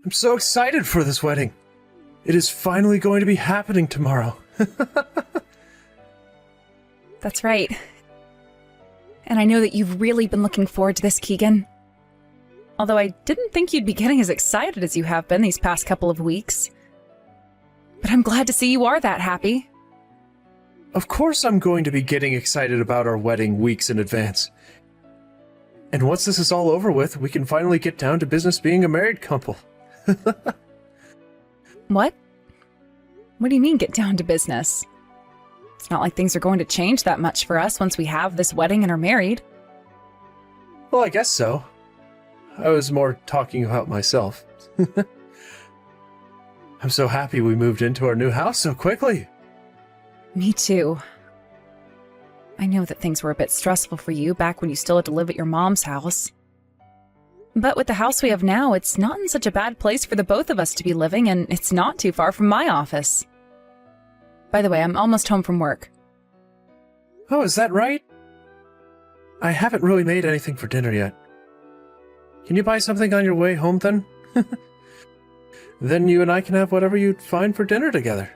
I'm so excited for this wedding. It is finally going to be happening tomorrow. That's right. And I know that you've really been looking forward to this, Keegan. Although I didn't think you'd be getting as excited as you have been these past couple of weeks. But I'm glad to see you are that happy. Of course I'm going to be getting excited about our wedding weeks in advance. And once this is all over with, we can finally get down to business being a married couple. What? What do you mean, get down to business? It's not like things are going to change that much for us once we have this wedding and are married. Well, I guess so. I was more talking about myself. I'm so happy we moved into our new house so quickly. Me too. I know that things were a bit stressful for you back when you still had to live at your mom's house. But with the house we have now, it's not in such a bad place for the both of us to be living, and it's not too far from my office. By the way, I'm almost home from work. Oh, is that right? I haven't really made anything for dinner yet. Can you buy something on your way home then? Then you and I can have whatever you find for dinner together.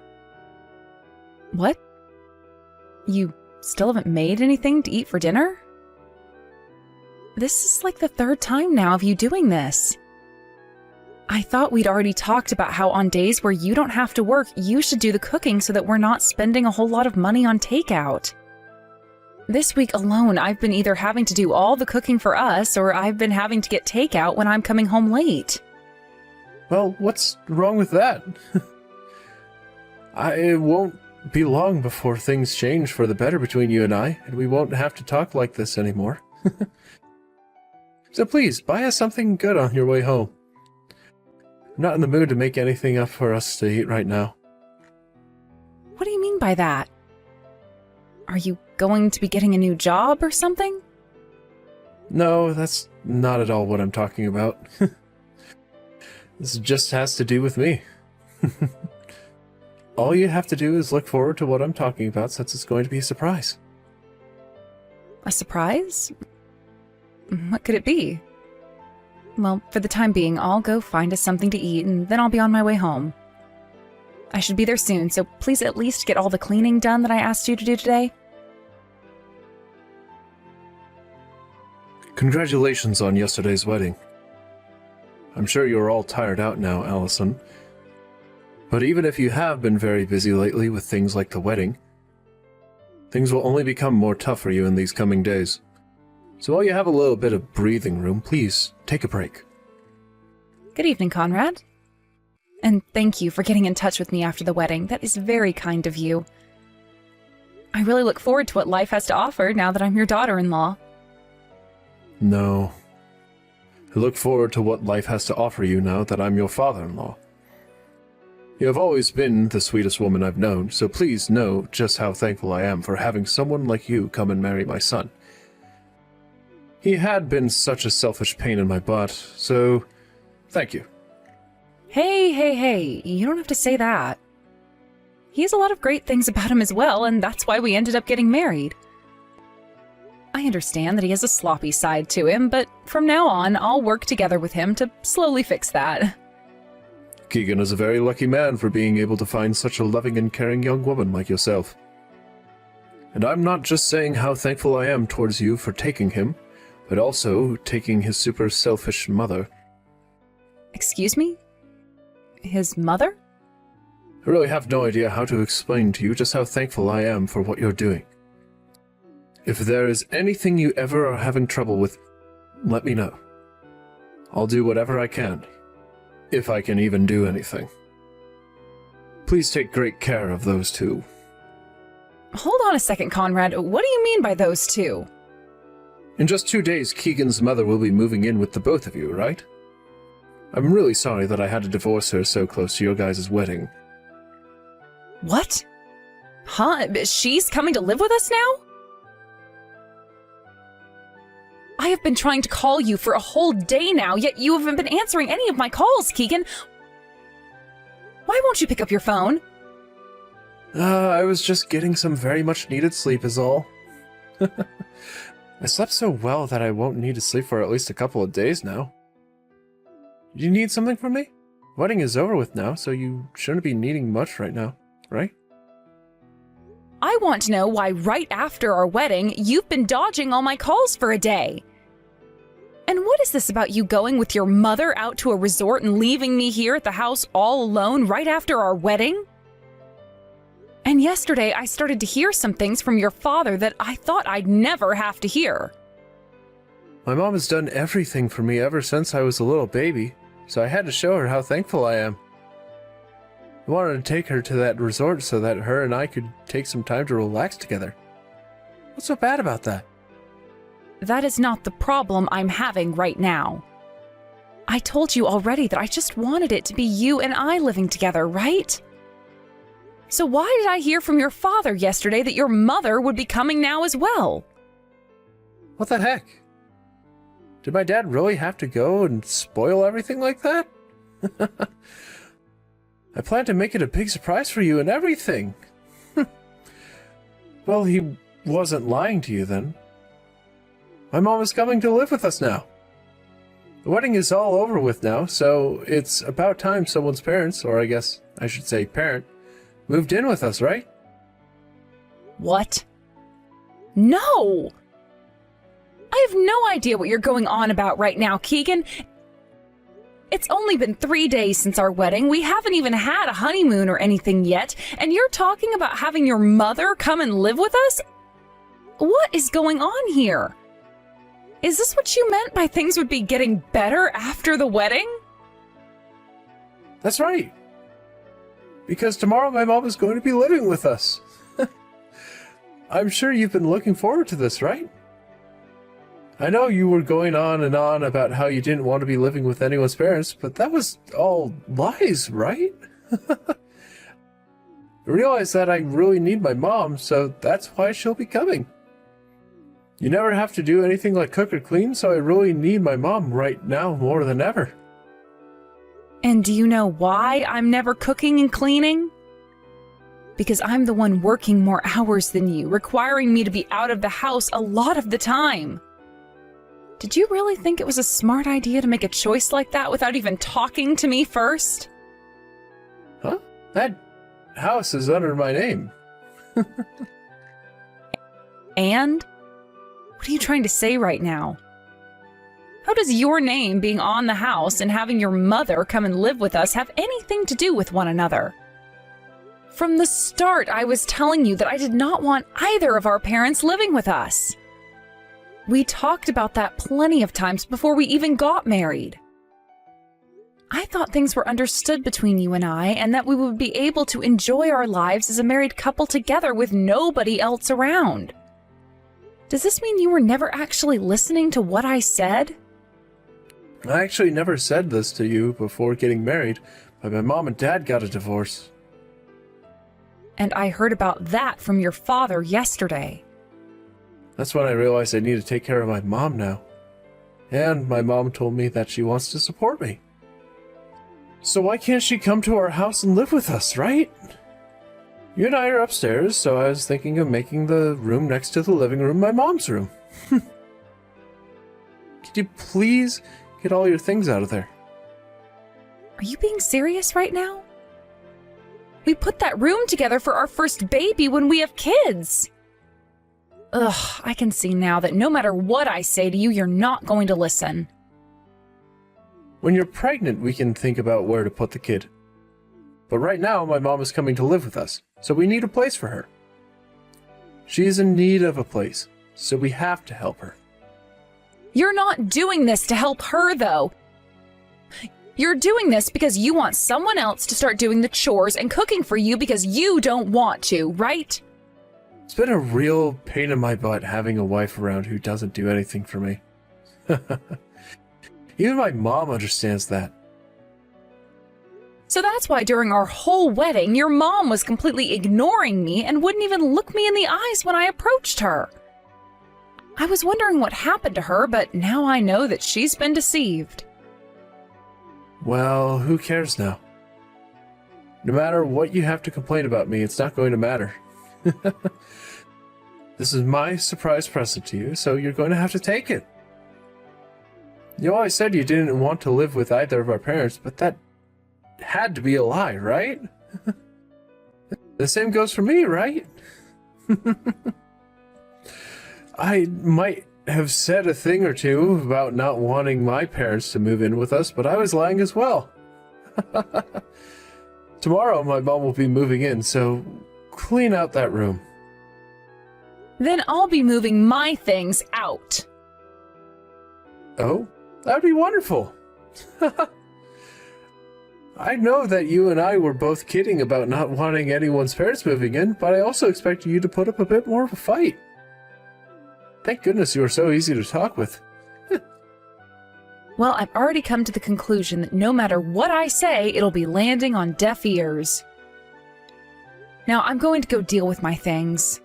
What? You still haven't made anything to eat for dinner? This is like the third time now of you doing this. I thought we'd already talked about how on days where you don't have to work, you should do the cooking so that we're not spending a whole lot of money on takeout. This week alone, I've been either having to do all the cooking for us, or I've been having to get takeout when I'm coming home late. Well, what's wrong with that? It won't be long before things change for the better between you and I, and we won't have to talk like this anymore. So please, buy us something good on your way home. I'm not in the mood to make anything up for us to eat right now. What do you mean by that? Are you going to be getting a new job or something? No, that's not at all what I'm talking about. This just has to do with me. All you have to do is look forward to what I'm talking about, since it's going to be a surprise. A surprise? What could it be? Well, for the time being, I'll go find us something to eat, and then I'll be on my way home. I should be there soon, so please at least get all the cleaning done that I asked you to do today. Congratulations on yesterday's wedding. I'm sure you're all tired out now, Allison. But even if you have been very busy lately with things like the wedding, things will only become more tough for you in these coming days. So while you have a little bit of breathing room, please take a break. Good evening, Conrad. And thank you for getting in touch with me after the wedding. That is very kind of you. I really look forward to what life has to offer now that I'm your daughter-in-law. No. I look forward to what life has to offer you now that I'm your father-in-law. You have always been the sweetest woman I've known, so please know just how thankful I am for having someone like you come and marry my son. He had been such a selfish pain in my butt, so thank you. Hey, you don't have to say that. He has a lot of great things about him as well, and that's why we ended up getting married. I understand that he has a sloppy side to him, but from now on, I'll work together with him to slowly fix that. Keegan is a very lucky man for being able to find such a loving and caring young woman like yourself. And I'm not just saying how thankful I am towards you for taking him, but also taking his super selfish mother. Excuse me? His mother? I really have no idea how to explain to you just how thankful I am for what you're doing. If there is anything you ever are having trouble with, let me know. I'll do whatever I can, if I can even do anything. Please take great care of those two. Hold on a second, Conrad. What do you mean by those two? In just 2 days, Keegan's mother will be moving in with the both of you, right? I'm really sorry that I had to divorce her so close to your guys' wedding. What? Huh? She's coming to live with us now? I have been trying to call you for a whole day now, yet you haven't been answering any of my calls, Keegan. Why won't you pick up your phone? I was just getting some very much needed sleep is all. I slept so well that I won't need to sleep for at least a couple of days now. Do you need something from me? Wedding is over with now, so you shouldn't be needing much right now, right? I want to know why right after our wedding, you've been dodging all my calls for a day. And what is this about you going with your mother out to a resort and leaving me here at the house all alone right after our wedding? And yesterday, I started to hear some things from your father that I thought I'd never have to hear. My mom has done everything for me ever since I was a little baby, so I had to show her how thankful I am. I wanted to take her to that resort so that her and I could take some time to relax together. What's so bad about that? That is not the problem I'm having right now. I told you already that I just wanted it to be you and I living together, right? So why did I hear from your father yesterday that your mother would be coming now as well? What the heck? Did my dad really have to go and spoil everything like that? I planned to make it a big surprise for you and everything. Well, he wasn't lying to you then. My mom is coming to live with us now. The wedding is all over with now, so it's about time someone's parents, or I guess I should say parent, moved in with us, right? What? No! I have no idea what you're going on about right now, Keegan. It's only been 3 days since our wedding. We haven't even had a honeymoon or anything yet, and you're talking about having your mother come and live with us? What is going on here? Is this what you meant by things would be getting better after the wedding? That's right. Because tomorrow my mom is going to be living with us. I'm sure you've been looking forward to this, right? I know you were going on and on about how you didn't want to be living with anyone's parents, but that was all lies, right? I realize that I really need my mom, so that's why she'll be coming. You never have to do anything like cook or clean, so I really need my mom right now more than ever. And do you know why I'm never cooking and cleaning? Because I'm the one working more hours than you, requiring me to be out of the house a lot of the time. Did you really think it was a smart idea to make a choice like that without even talking to me first? Huh? That house is under my name. And? What are you trying to say right now? How does your name being on the house and having your mother come and live with us have anything to do with one another? From the start, I was telling you that I did not want either of our parents living with us. We talked about that plenty of times before we even got married. I thought things were understood between you and I, and that we would be able to enjoy our lives as a married couple together with nobody else around. Does this mean you were never actually listening to what I said? I actually never said this to you before getting married, but my mom and dad got a divorce. And I heard about that from your father yesterday. That's when I realized I need to take care of my mom now. And my mom told me that she wants to support me. So why can't she come to our house and live with us, right? You and I are upstairs, so I was thinking of making the room next to the living room my mom's room. Could you please get all your things out of there? Are you being serious right now? We put that room together for our first baby when we have kids. Ugh, I can see now that no matter what I say to you, you're not going to listen. When you're pregnant, we can think about where to put the kid. But right now, my mom is coming to live with us, so we need a place for her. She is in need of a place, so we have to help her. You're not doing this to help her, though. You're doing this because you want someone else to start doing the chores and cooking for you because you don't want to, right? It's been a real pain in my butt having a wife around who doesn't do anything for me. Even my mom understands that. So that's why during our whole wedding, your mom was completely ignoring me and wouldn't even look me in the eyes when I approached her. I was wondering what happened to her, but now I know that she's been deceived. Well, who cares now? No matter what you have to complain about me, it's not going to matter. This is my surprise present to you, so you're going to have to take it. You always said you didn't want to live with either of our parents, but that had to be a lie, right? The same goes for me, right? I might have said a thing or two about not wanting my parents to move in with us, but I was lying as well. Tomorrow my mom will be moving in, so clean out that room. Then I'll be moving my things out. Oh, that would be wonderful. I know that you and I were both kidding about not wanting anyone's parents moving in, but I also expected you to put up a bit more of a fight. Thank goodness you were so easy to talk with. Well, I've already come to the conclusion that no matter what I say, it'll be landing on deaf ears. Now, I'm going to go deal with my things.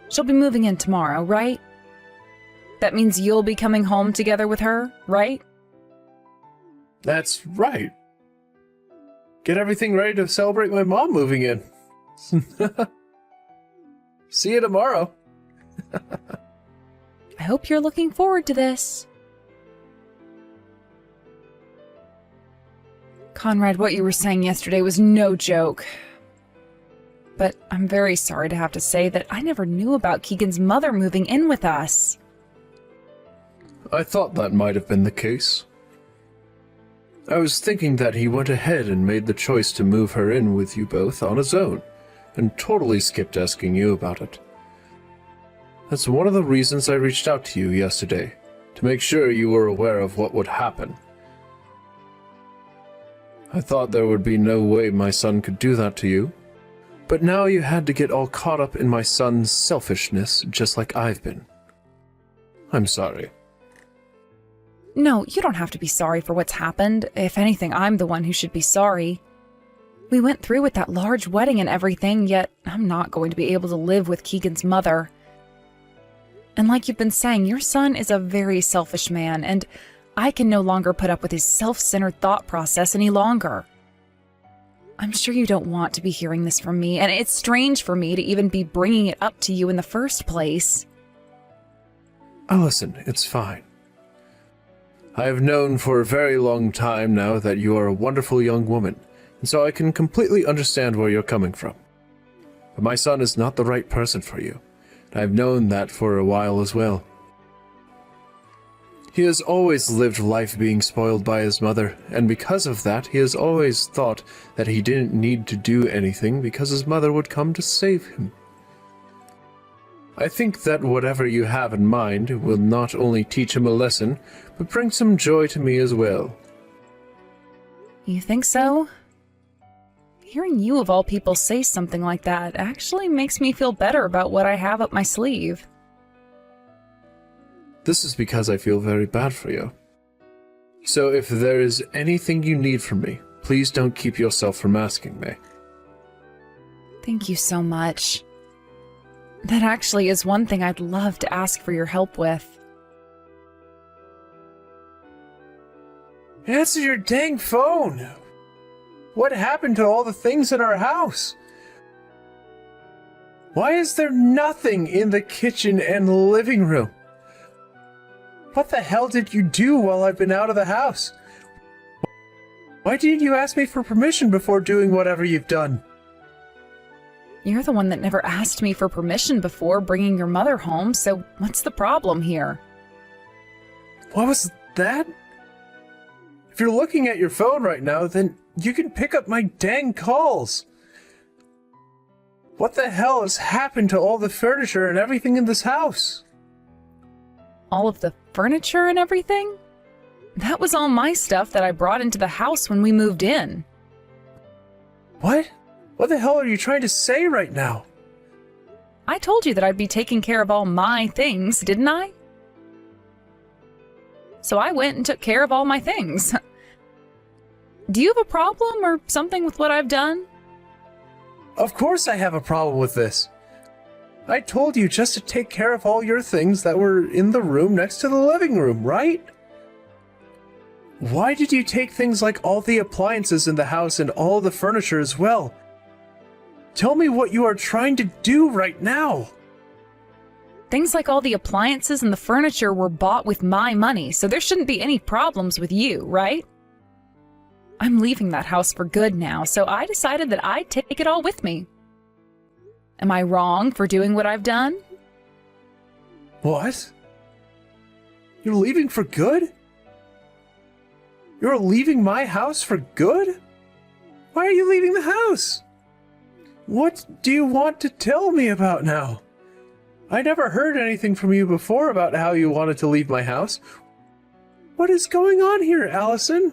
She'll be moving in tomorrow, right? That means you'll be coming home together with her, right? That's right. Get everything ready to celebrate my mom moving in. See you tomorrow. I hope you're looking forward to this. Conrad, what you were saying yesterday was no joke. But I'm very sorry to have to say that I never knew about Keegan's mother moving in with us. I thought that might have been the case. I was thinking that he went ahead and made the choice to move her in with you both on his own, and totally skipped asking you about it. That's one of the reasons I reached out to you yesterday, to make sure you were aware of what would happen. I thought there would be no way my son could do that to you, but now you had to get all caught up in my son's selfishness just like I've been. I'm sorry. No, you don't have to be sorry for what's happened. If anything, I'm the one who should be sorry. We went through with that large wedding and everything, yet I'm not going to be able to live with Keegan's mother. And like you've been saying, your son is a very selfish man, and I can no longer put up with his self-centered thought process any longer. I'm sure you don't want to be hearing this from me, and it's strange for me to even be bringing it up to you in the first place. Oh, listen, it's fine. I have known for a very long time now that you are a wonderful young woman, and so I can completely understand where you're coming from. But my son is not the right person for you, and I've known that for a while as well. He has always lived life being spoiled by his mother, and because of that, he has always thought that he didn't need to do anything because his mother would come to save him. I think that whatever you have in mind will not only teach him a lesson, but bring some joy to me as well. You think so? Hearing you of all people say something like that actually makes me feel better about what I have up my sleeve. This is because I feel very bad for you. So if there is anything you need from me, please don't keep yourself from asking me. Thank you so much. That actually is one thing I'd love to ask for your help with. Answer your dang phone! What happened to all the things in our house? Why is there nothing in the kitchen and living room? What the hell did you do while I've been out of the house? Why didn't you ask me for permission before doing whatever you've done? You're the one that never asked me for permission before bringing your mother home, so what's the problem here? What was that? If you're looking at your phone right now, then you can pick up my dang calls. What the hell has happened to all the furniture and everything in this house? All of the furniture and everything? That was all my stuff that I brought into the house when we moved in. What? What the hell are you trying to say right now? I told you that I'd be taking care of all my things, didn't I? So I went and took care of all my things. Do you have a problem or something with what I've done? Of course I have a problem with this. I told you just to take care of all your things that were in the room next to the living room, right? Why did you take things like all the appliances in the house and all the furniture as well? Tell me what you are trying to do right now. Things like all the appliances and the furniture were bought with my money, so there shouldn't be any problems with you, right? I'm leaving that house for good now, so I decided that I'd take it all with me. Am I wrong for doing what I've done? What? You're leaving for good? You're leaving my house for good? Why are you leaving the house? What do you want to tell me about now? I never heard anything from you before about how you wanted to leave my house. What is going on here, Allison?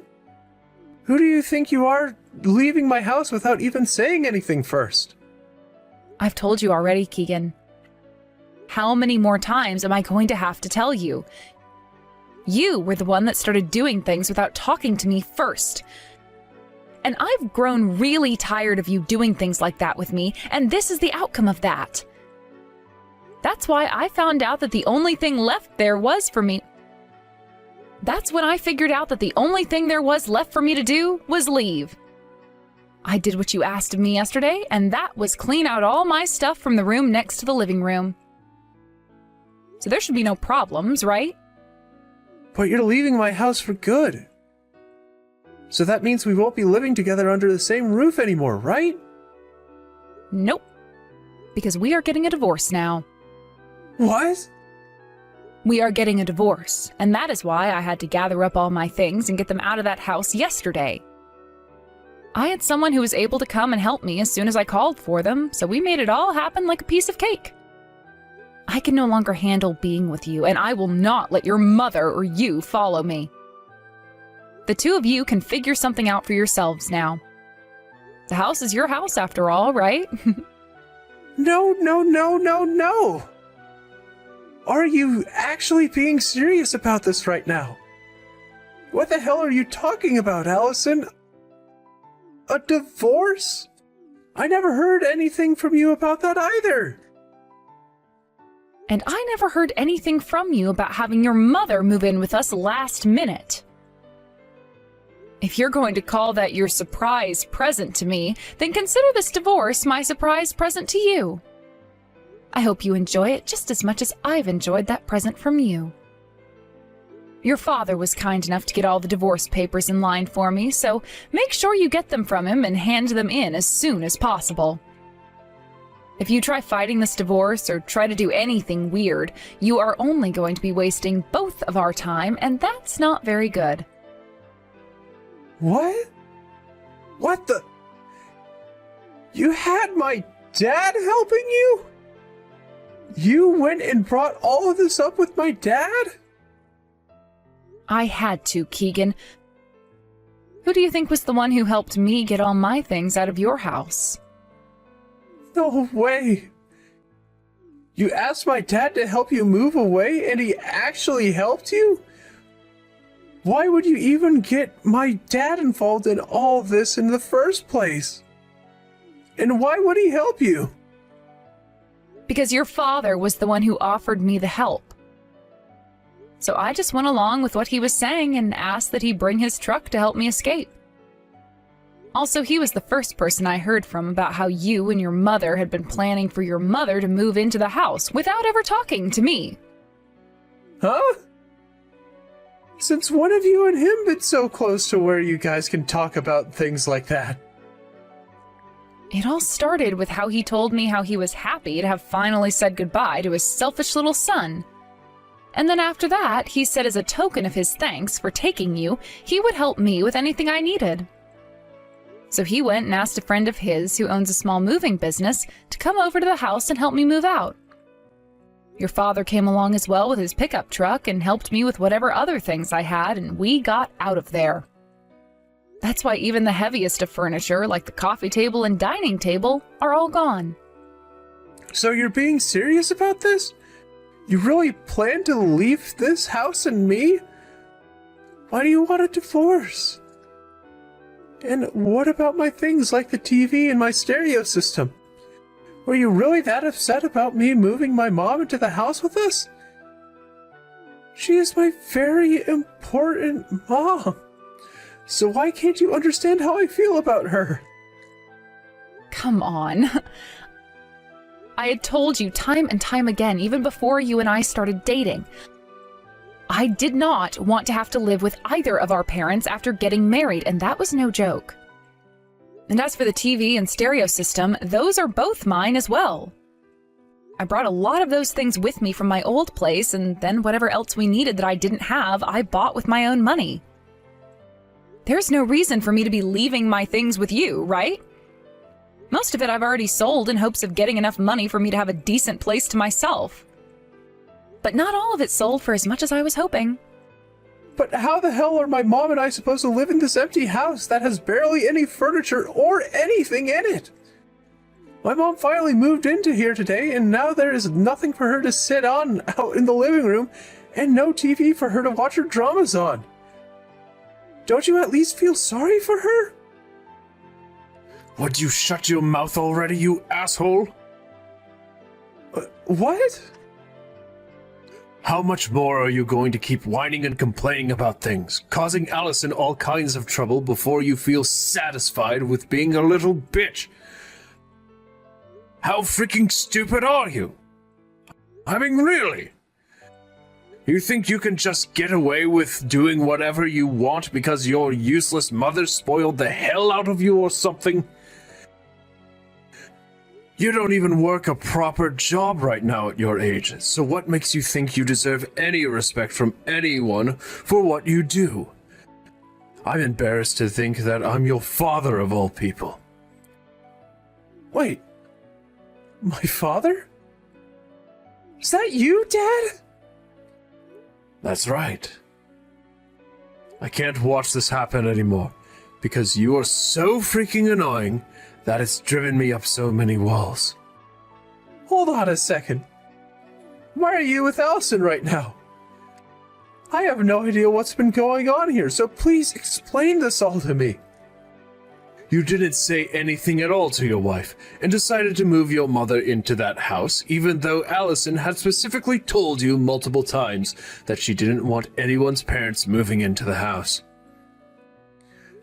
Who do you think you are, leaving my house without even saying anything first? I've told you already, Keegan. How many more times am I going to have to tell you? You were the one that started doing things without talking to me first. And I've grown really tired of you doing things like that with me, and this is the outcome of that. That's why I found out that the only thing left there was for me. That's when I figured out that the only thing there was left for me to do was leave. I did what you asked of me yesterday, and that was clean out all my stuff from the room next to the living room. So there should be no problems, right? But you're leaving my house for good. So that means we won't be living together under the same roof anymore, right? Nope. Because we are getting a divorce now. What? We are getting a divorce, and that is why I had to gather up all my things and get them out of that house yesterday. I had someone who was able to come and help me as soon as I called for them, so we made it all happen like a piece of cake. I can no longer handle being with you, and I will not let your mother or you follow me. The two of you can figure something out for yourselves now. The house is your house after all, right? No. Are you actually being serious about this right now? What the hell are you talking about, Allison? A divorce? I never heard anything from you about that either. And I never heard anything from you about having your mother move in with us last minute. If you're going to call that your surprise present to me, then consider this divorce my surprise present to you. I hope you enjoy it just as much as I've enjoyed that present from you. Your father was kind enough to get all the divorce papers in line for me, so make sure you get them from him and hand them in as soon as possible. If you try fighting this divorce or try to do anything weird, you are only going to be wasting both of our time, and that's not very good. What? What the? You had my dad helping you? You went and brought all of this up with my dad? I had to, Keegan. Who do you think was the one who helped me get all my things out of your house? No way. You asked my dad to help you move away and he actually helped you? Why would you even get my dad involved in all this in the first place? And why would he help you? Because your father was the one who offered me the help. So I just went along with what he was saying and asked that he bring his truck to help me escape. Also, he was the first person I heard from about how you and your mother had been planning for your mother to move into the house without ever talking to me. Huh? Since when have you and him been so close to where you guys can talk about things like that? It all started with how he told me how he was happy to have finally said goodbye to his selfish little son. And then after that, he said as a token of his thanks for taking you, he would help me with anything I needed. So he went and asked a friend of his who owns a small moving business to come over to the house and help me move out. Your father came along as well with his pickup truck and helped me with whatever other things I had, and we got out of there. That's why even the heaviest of furniture, like the coffee table and dining table, are all gone. So you're being serious about this? You really plan to leave this house and me? Why do you want a divorce? And what about my things like the TV and my stereo system? Were you really that upset about me moving my mom into the house with us? She is my very important mom. So why can't you understand how I feel about her? Come on. I had told you time and time again, even before you and I started dating. I did not want to have to live with either of our parents after getting married, and that was no joke. And as for the TV and stereo system, those are both mine as well. I brought a lot of those things with me from my old place, and then whatever else we needed that I didn't have, I bought with my own money. There's no reason for me to be leaving my things with you, right? Most of it I've already sold in hopes of getting enough money for me to have a decent place to myself. But not all of it sold for as much as I was hoping. But how the hell are my mom and I supposed to live in this empty house that has barely any furniture or anything in it? My mom finally moved into here today, and now there is nothing for her to sit on out in the living room, and no TV for her to watch her dramas on. Don't you at least feel sorry for her? Would you shut your mouth already, you asshole? What? How much more are you going to keep whining and complaining about things, causing Allison all kinds of trouble before you feel satisfied with being a little bitch? How freaking stupid are you? I mean, really? You think you can just get away with doing whatever you want because your useless mother spoiled the hell out of you or something? You don't even work a proper job right now at your age, so what makes you think you deserve any respect from anyone for what you do? I'm embarrassed to think that I'm your father of all people. Wait, my father? Is that you, Dad? That's right. I can't watch this happen anymore, because you are so freaking annoying that it's driven me up so many walls. Hold on a second. Why are you with Allison right now? I have no idea what's been going on here, so please explain this all to me. You didn't say anything at all to your wife, and decided to move your mother into that house, even though Allison had specifically told you multiple times that she didn't want anyone's parents moving into the house.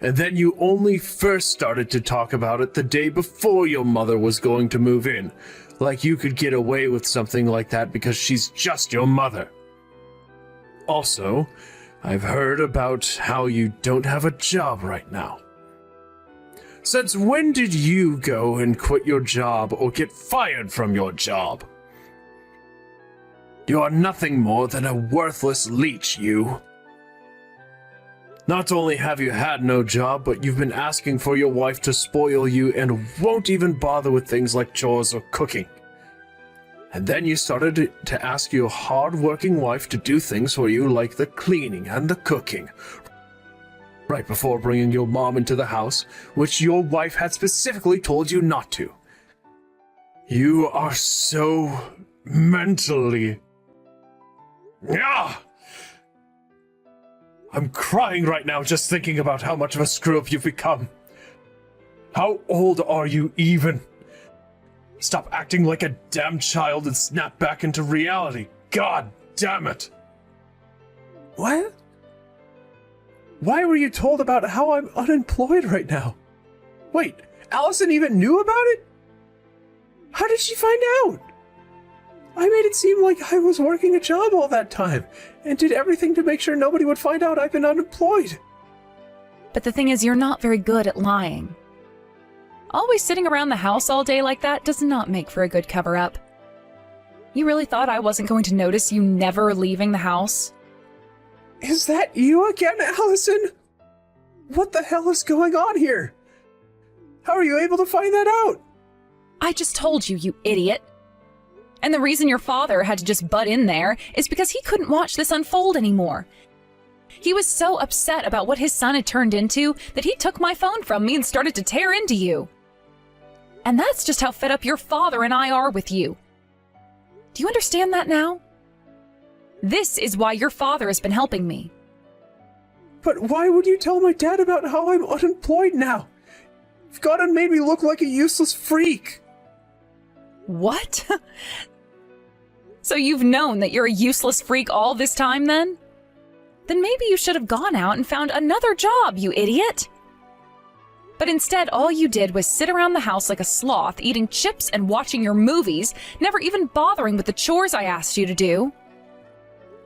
And then you only first started to talk about it the day before your mother was going to move in, like you could get away with something like that because she's just your mother. Also, I've heard about how you don't have a job right now. Since when did you go and quit your job or get fired from your job? You are nothing more than a worthless leech, you. Not only have you had no job, but you've been asking for your wife to spoil you and won't even bother with things like chores or cooking. And then you started to ask your hard-working wife to do things for you like the cleaning and the cooking, right before bringing your mom into the house, which your wife had specifically told you not to. You are so mentally... Ah! I'm crying right now just thinking about how much of a screw-up you've become. How old are you even? Stop acting like a damn child and snap back into reality. God damn it. What? Why were you told about how I'm unemployed right now? Wait, Allison even knew about it? How did she find out? I made it seem like I was working a job all that time, and did everything to make sure nobody would find out I've been unemployed. But the thing is, you're not very good at lying. Always sitting around the house all day like that does not make for a good cover-up. You really thought I wasn't going to notice you never leaving the house? Is that you again, Allison? What the hell is going on here? How are you able to find that out? I just told you, you idiot. And the reason your father had to just butt in there is because he couldn't watch this unfold anymore. He was so upset about what his son had turned into that he took my phone from me and started to tear into you. And that's just how fed up your father and I are with you. Do you understand that now? This is why your father has been helping me. But why would you tell my dad about how I'm unemployed now? You've gone and made me look like a useless freak. What? So you've known that you're a useless freak all this time, then? Then maybe you should have gone out and found another job, you idiot! But instead, all you did was sit around the house like a sloth, eating chips and watching your movies, never even bothering with the chores I asked you to do.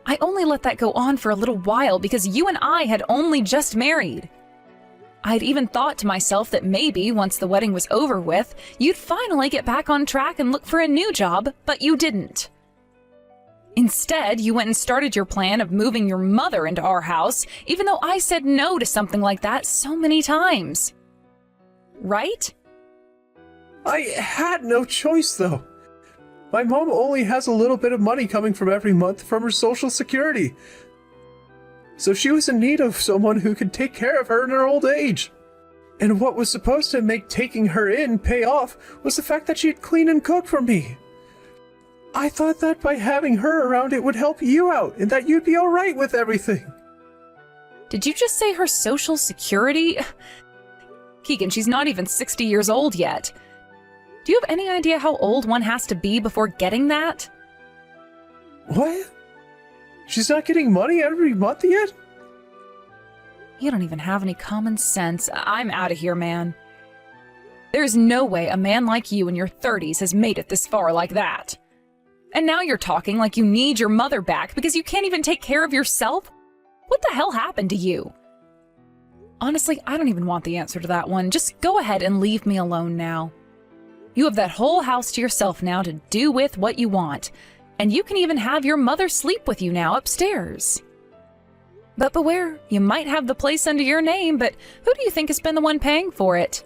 I only let that go on for a little while because you and I had only just married. I'd even thought to myself that maybe once the wedding was over with, you'd finally get back on track and look for a new job, but you didn't. Instead, you went and started your plan of moving your mother into our house, even though I said no to something like that so many times. Right? I had no choice, though. My mom only has a little bit of money coming from every month from her Social Security. So she was in need of someone who could take care of her in her old age. And what was supposed to make taking her in pay off was the fact that she'd clean and cook for me. I thought that by having her around it would help you out and that you'd be alright with everything. Did you just say her Social Security? Keegan, she's not even 60 years old yet. Do you have any idea how old one has to be before getting that? What? She's not getting money every month yet? You don't even have any common sense. I'm out of here, man. There's no way a man like you in your 30s has made it this far like that. And now you're talking like you need your mother back because you can't even take care of yourself? What the hell happened to you? Honestly, I don't even want the answer to that one. Just go ahead and leave me alone now. You have that whole house to yourself now to do with what you want. And you can even have your mother sleep with you now upstairs. But beware, you might have the place under your name, but who do you think has been the one paying for it?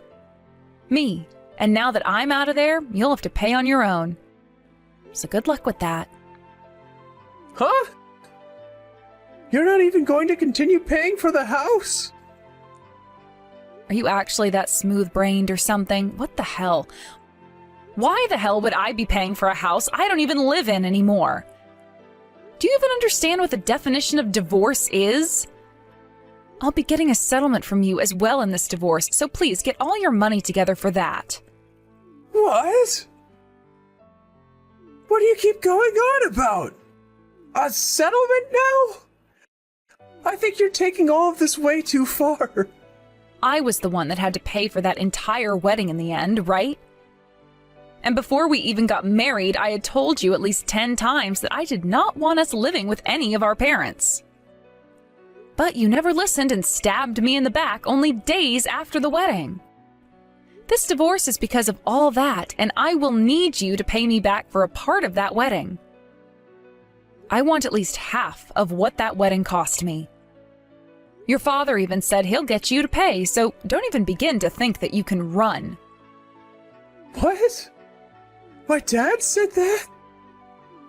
Me. And now that I'm out of there, you'll have to pay on your own. So good luck with that. Huh? You're not even going to continue paying for the house? Are you actually that smooth-brained or something? What the hell? Why the hell would I be paying for a house I don't even live in anymore? Do you even understand what the definition of divorce is? I'll be getting a settlement from you as well in this divorce, so please get all your money together for that. What? What do you keep going on about? A settlement now? I think you're taking all of this way too far. I was the one that had to pay for that entire wedding in the end, right? And before we even got married, I had told you at least 10 times that I did not want us living with any of our parents. But you never listened and stabbed me in the back only days after the wedding. This divorce is because of all that, and I will need you to pay me back for a part of that wedding. I want at least half of what that wedding cost me. Your father even said he'll get you to pay, so don't even begin to think that you can run. What? My dad said that?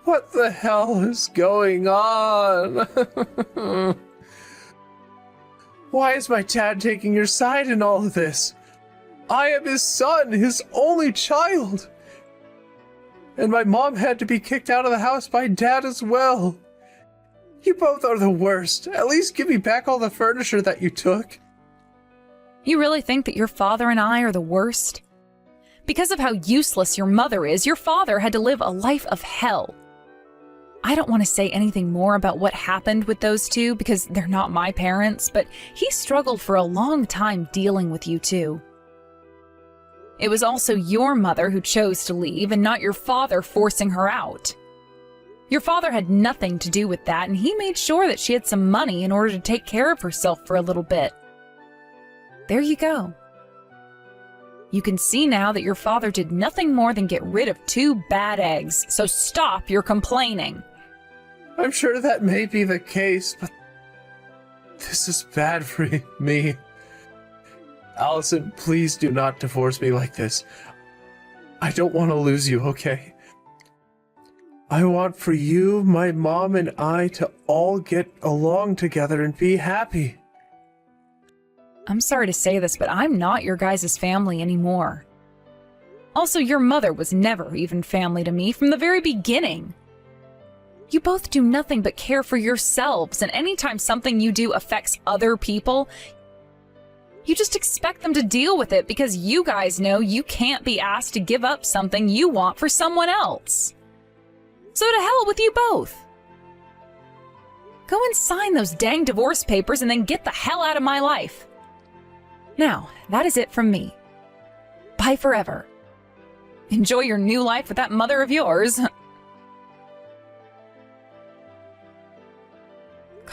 What the hell is going on? Why is my dad taking your side in all of this? I am his son, his only child. And my mom had to be kicked out of the house by dad as well. You both are the worst. At least give me back all the furniture that you took. You really think that your father and I are the worst? Because of how useless your mother is, your father had to live a life of hell. I don't want to say anything more about what happened with those two because they're not my parents, but he struggled for a long time dealing with you too. It was also your mother who chose to leave and not your father forcing her out. Your father had nothing to do with that, and he made sure that she had some money in order to take care of herself for a little bit. There you go. You can see now that your father did nothing more than get rid of 2 bad eggs, so stop your complaining. I'm sure that may be the case, but this is bad for me. Allison, please do not divorce me like this. I don't want to lose you, okay? I want for you, my mom, and I to all get along together and be happy. I'm sorry to say this, but I'm not your guys' family anymore. Also, your mother was never even family to me from the very beginning. You both do nothing but care for yourselves, and anytime something you do affects other people, you just expect them to deal with it because you guys know you can't be asked to give up something you want for someone else. So to hell with you both. Go and sign those dang divorce papers and then get the hell out of my life. Now, that is it from me. Bye forever. Enjoy your new life with that mother of yours.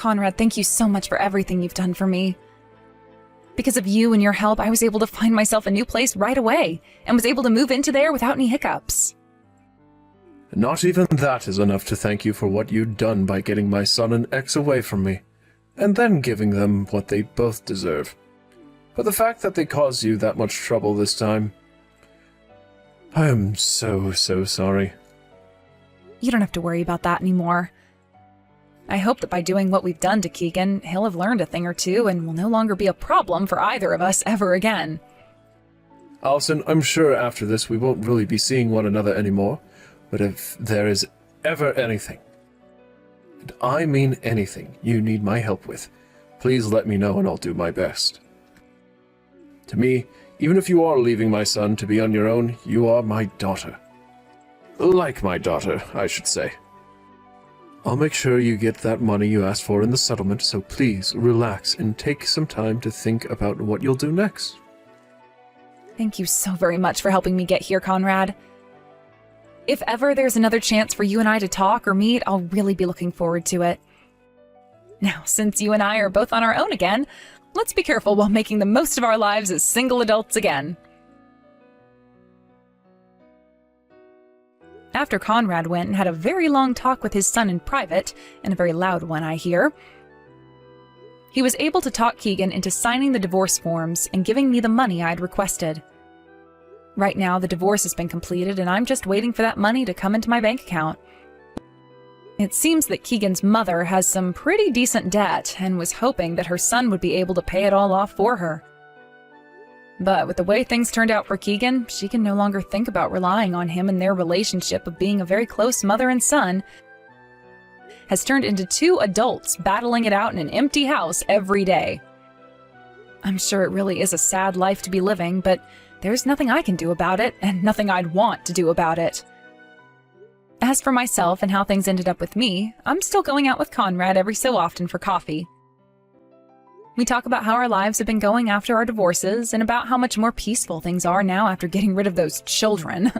Conrad, thank you so much for everything you've done for me. Because of you and your help, I was able to find myself a new place right away and was able to move into there without any hiccups. Not even that is enough to thank you for what you'd done by getting my son and X away from me, and then giving them what they both deserve. But the fact that they caused you that much trouble this time, I am so sorry. You don't have to worry about that anymore. I hope that by doing what we've done to Keegan, he'll have learned a thing or two and will no longer be a problem for either of us ever again. Allison, I'm sure after this we won't really be seeing one another anymore, but if there is ever anything, and I mean anything, you need my help with, please let me know and I'll do my best. To me, even if you are leaving my son to be on your own, you are my daughter. Like my daughter, I should say. I'll make sure you get that money you asked for in the settlement, so please relax and take some time to think about what you'll do next. Thank you so very much for helping me get here, Conrad. If ever there's another chance for you and I to talk or meet, I'll really be looking forward to it. Now, since you and I are both on our own again, let's be careful while making the most of our lives as single adults again. After Conrad went and had a very long talk with his son in private, and a very loud one, I hear, he was able to talk Keegan into signing the divorce forms and giving me the money I'd requested. Right now, the divorce has been completed, and I'm just waiting for that money to come into my bank account. It seems that Keegan's mother has some pretty decent debt and was hoping that her son would be able to pay it all off for her. But with the way things turned out for Keegan, she can no longer think about relying on him, and their relationship of being a very close mother and son has turned into two adults battling it out in an empty house every day. I'm sure it really is a sad life to be living, but there's nothing I can do about it, and nothing I'd want to do about it. As for myself and how things ended up with me, I'm still going out with Conrad every so often for coffee. We talk about how our lives have been going after our divorces and about how much more peaceful things are now after getting rid of those children.